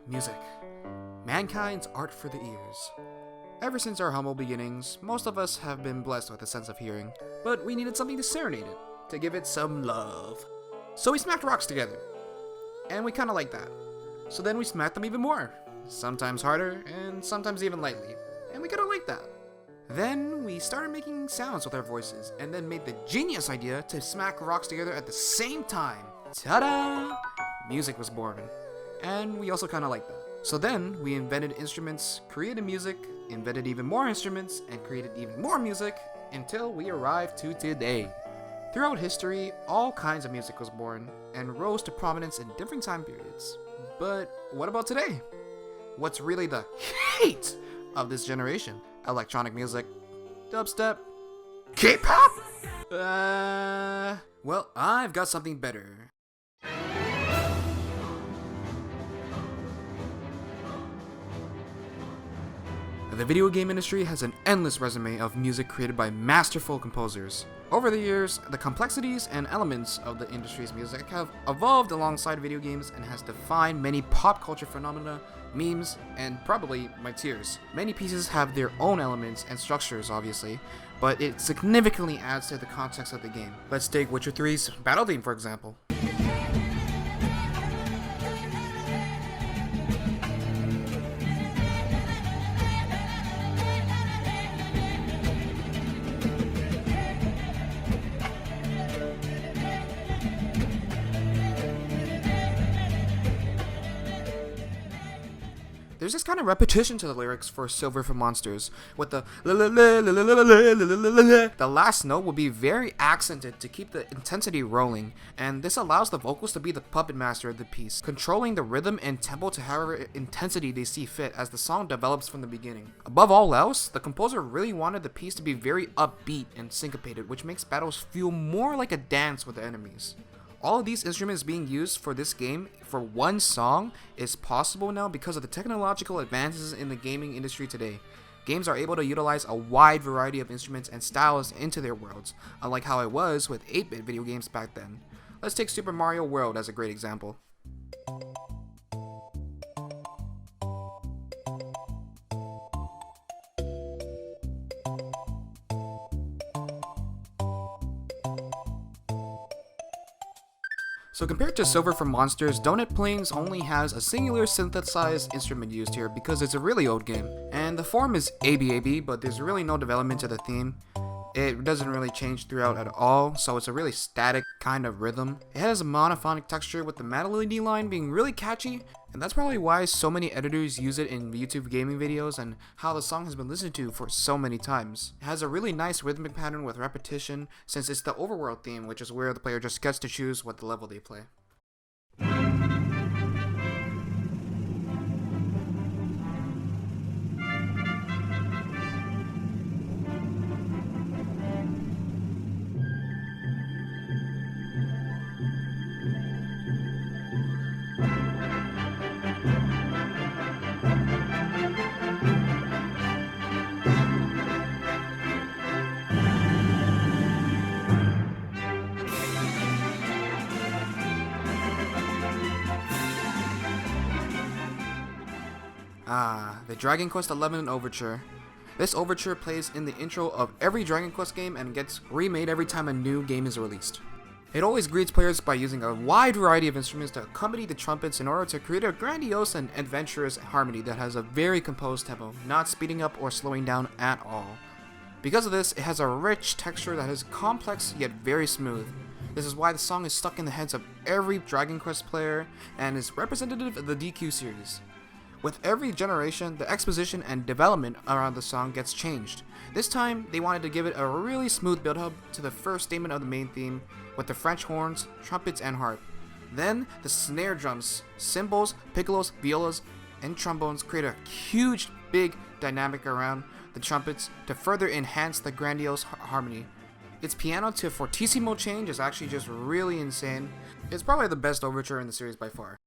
Music. Mankind's art for the ears. Ever since our humble beginnings, most of us have been blessed with a sense of hearing, but we needed something to serenade it, to give it some love. So we smacked rocks together, and we kinda like that. So then we smacked them even more, sometimes harder, and sometimes even lightly, and we kinda like that. Then we started making sounds with our voices, and then made the genius idea to smack rocks together at the same time. Ta-da! Music was born, and we also kinda like that. So then, we invented instruments, created music, invented even more instruments, and created even more music, until we arrived to today. Throughout history, all kinds of music was born, and rose to prominence in different time periods. But what about today? What's really the hate of this generation? Electronic music, dubstep, K-pop? Well, I've got something better. The video game industry has an endless resume of music created by masterful composers. Over the years, the complexities and elements of the industry's music have evolved alongside video games and has defined many pop culture phenomena, memes, and probably my tears. Many pieces have their own elements and structures, obviously, but it significantly adds to the context of the game. Let's take Witcher 3's battle theme, for example. There's this kind of repetition to the lyrics for Silver for Monsters, with the the last note will be very accented to keep the intensity rolling, and this allows the vocals to be the puppet master of the piece, controlling the rhythm and tempo to however intensity they see fit as the song develops from the beginning. Above all else, the composer really wanted the piece to be very upbeat and syncopated, which makes battles feel more like a dance with the enemies. All of these instruments being used for this game for one song is possible now because of the technological advances in the gaming industry today. Games are able to utilize a wide variety of instruments and styles into their worlds, unlike how it was with 8-bit video games back then. Let's take Super Mario World as a great example. So compared to Silver for Monsters, Donut Plains only has a singular synthesized instrument used here because it's a really old game. And the form is ABAB, but there's really no development to the theme. It doesn't really change throughout at all, so it's a really static kind of rhythm. It has a monophonic texture with the melody line being really catchy, and that's probably why so many editors use it in YouTube gaming videos and how the song has been listened to for so many times. It has a really nice rhythmic pattern with repetition since it's the overworld theme, which is where the player just gets to choose what level they play. The Dragon Quest XI Overture. This overture plays in the intro of every Dragon Quest game and gets remade every time a new game is released. It always greets players by using a wide variety of instruments to accompany the trumpets in order to create a grandiose and adventurous harmony that has a very composed tempo, not speeding up or slowing down at all. Because of this, it has a rich texture that is complex yet very smooth. This is why the song is stuck in the heads of every Dragon Quest player and is representative of the DQ series. With every generation, the exposition and development around the song gets changed. This time, they wanted to give it a really smooth build-up to the first statement of the main theme, with the French horns, trumpets, and harp. Then, the snare drums, cymbals, piccolos, violas, and trombones create a huge, big dynamic around the trumpets to further enhance the grandiose harmony. Its piano to fortissimo change is actually just really insane. It's probably the best overture in the series by far.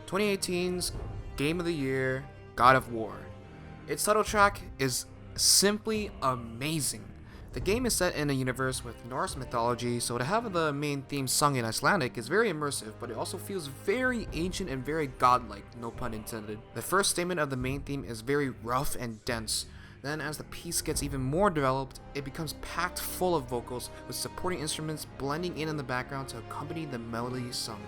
2018's Game of the Year, God of War. Its title track is simply amazing. The game is set in a universe with Norse mythology, so to have the main theme sung in Icelandic is very immersive, but it also feels very ancient and very godlike, no pun intended. The first statement of the main theme is very rough and dense. Then as the piece gets even more developed, it becomes packed full of vocals, with supporting instruments blending in the background to accompany the melody sung.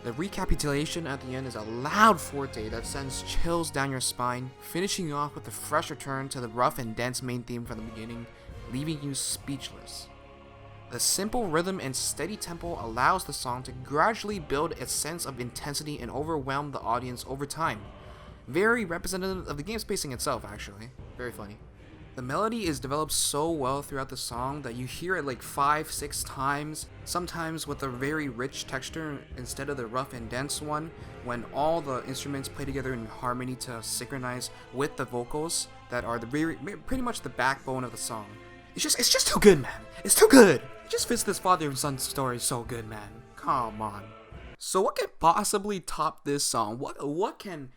The recapitulation at the end is a loud forte that sends chills down your spine, finishing off with a fresh return to the rough and dense main theme from the beginning, leaving you speechless. The simple rhythm and steady tempo allows the song to gradually build a sense of intensity and overwhelm the audience over time. Very representative of the game's pacing itself, actually. Very funny. The melody is developed so well throughout the song that you hear it like 5-6 times, sometimes with a very rich texture instead of the rough and dense one, when all the instruments play together in harmony to synchronize with the vocals that are pretty much the backbone of the song. It's just too good, man. It's too good. It just fits this father and son story so good, man. Come on. So what can possibly top this song? What can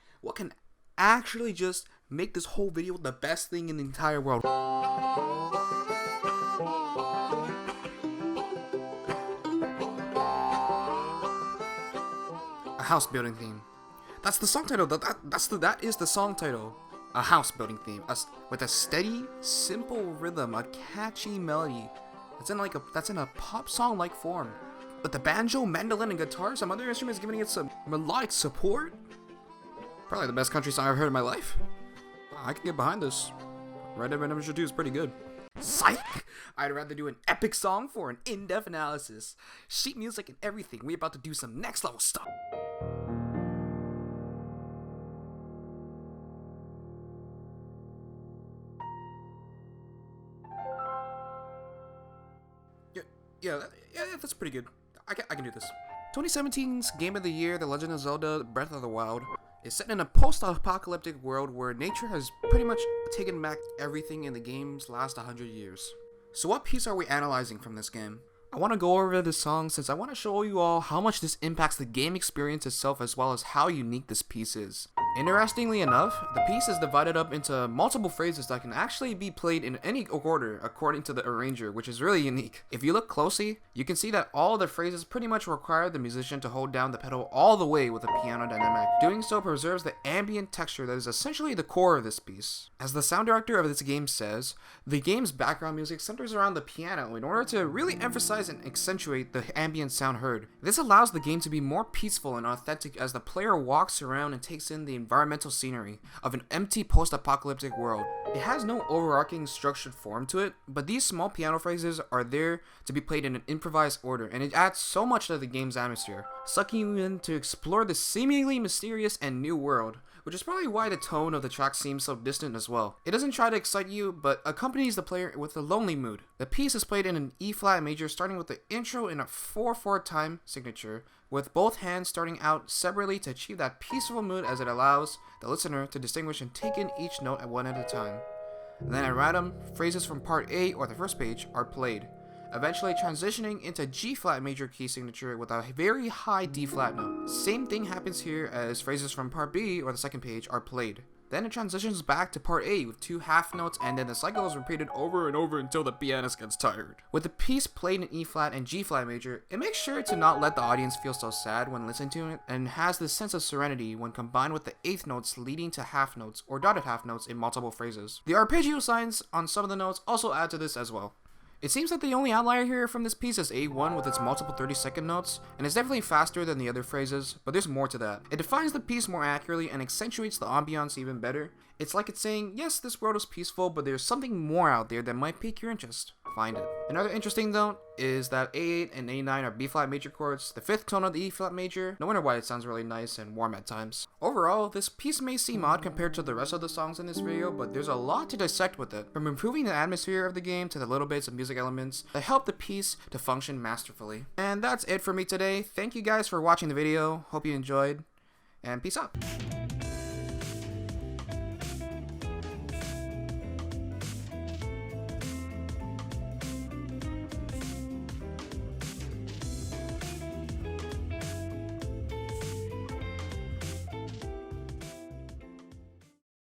actually just make this whole video the best thing in the entire world? A house building theme. That's the song title. That is the song title. A house building theme. With a steady, simple rhythm, a catchy melody. That's in a pop song like form. With the banjo, mandolin, and guitar, some other instruments giving it some melodic support. Probably the best country song I've heard in my life. I can get behind this. Red Dead Redemption 2 is pretty good. Psych! I'd rather do an epic song for an in-depth analysis. Sheet music and everything. We're about to do some next level stuff. Yeah, that's pretty good. I can do this. 2017's Game of the Year, The Legend of Zelda Breath of the Wild, is set in a post-apocalyptic world where nature has pretty much taken back everything in the game's last 100 years. So what piece are we analyzing from this game? I want to go over this song since I want to show you all how much this impacts the game experience itself as well as how unique this piece is. Interestingly enough, the piece is divided up into multiple phrases that can actually be played in any order according to the arranger, which is really unique. If you look closely, you can see that all the phrases pretty much require the musician to hold down the pedal all the way with a piano dynamic. Doing so preserves the ambient texture that is essentially the core of this piece. As the sound director of this game says, the game's background music centers around the piano in order to really emphasize and accentuate the ambient sound heard. This allows the game to be more peaceful and authentic as the player walks around and takes in the environmental scenery of an empty post-apocalyptic world. It has no overarching structured form to it, but these small piano phrases are there to be played in an improvised order, and it adds so much to the game's atmosphere, sucking you in to explore the seemingly mysterious and new world, which is probably why the tone of the track seems so distant as well. It doesn't try to excite you, but accompanies the player with a lonely mood. The piece is played in an E-flat major, starting with the intro in a 4/4 time signature, with both hands starting out separately to achieve that peaceful mood as it allows the listener to distinguish and take in each note at one at a time. And then at random, phrases from part A or the first page are played, eventually transitioning into G-flat major key signature with a very high D-flat note. Same thing happens here as phrases from part B or the second page are played. Then it transitions back to part A with 2 half notes, and then the cycle is repeated over and over until the pianist gets tired. With the piece played in E-flat and G-flat major, it makes sure to not let the audience feel so sad when listening to it, and has this sense of serenity when combined with the eighth notes leading to half notes or dotted half notes in multiple phrases. The arpeggio signs on some of the notes also add to this as well. It seems that the only outlier here from this piece is A1 with its multiple 30-second notes, and it's definitely faster than the other phrases, but there's more to that. It defines the piece more accurately and accentuates the ambiance even better. It's like it's saying, yes, this world is peaceful, but there's something more out there that might pique your interest. Find it. Another interesting note is that A8 and A9 are B-flat major chords, the 5th tone of the E-flat major. No wonder why it sounds really nice and warm at times. Overall, this piece may seem odd compared to the rest of the songs in this video, but there's a lot to dissect with it, from improving the atmosphere of the game to the little bits of music elements that help the piece to function masterfully. And that's it for me today. Thank you guys for watching the video. Hope you enjoyed, and peace out.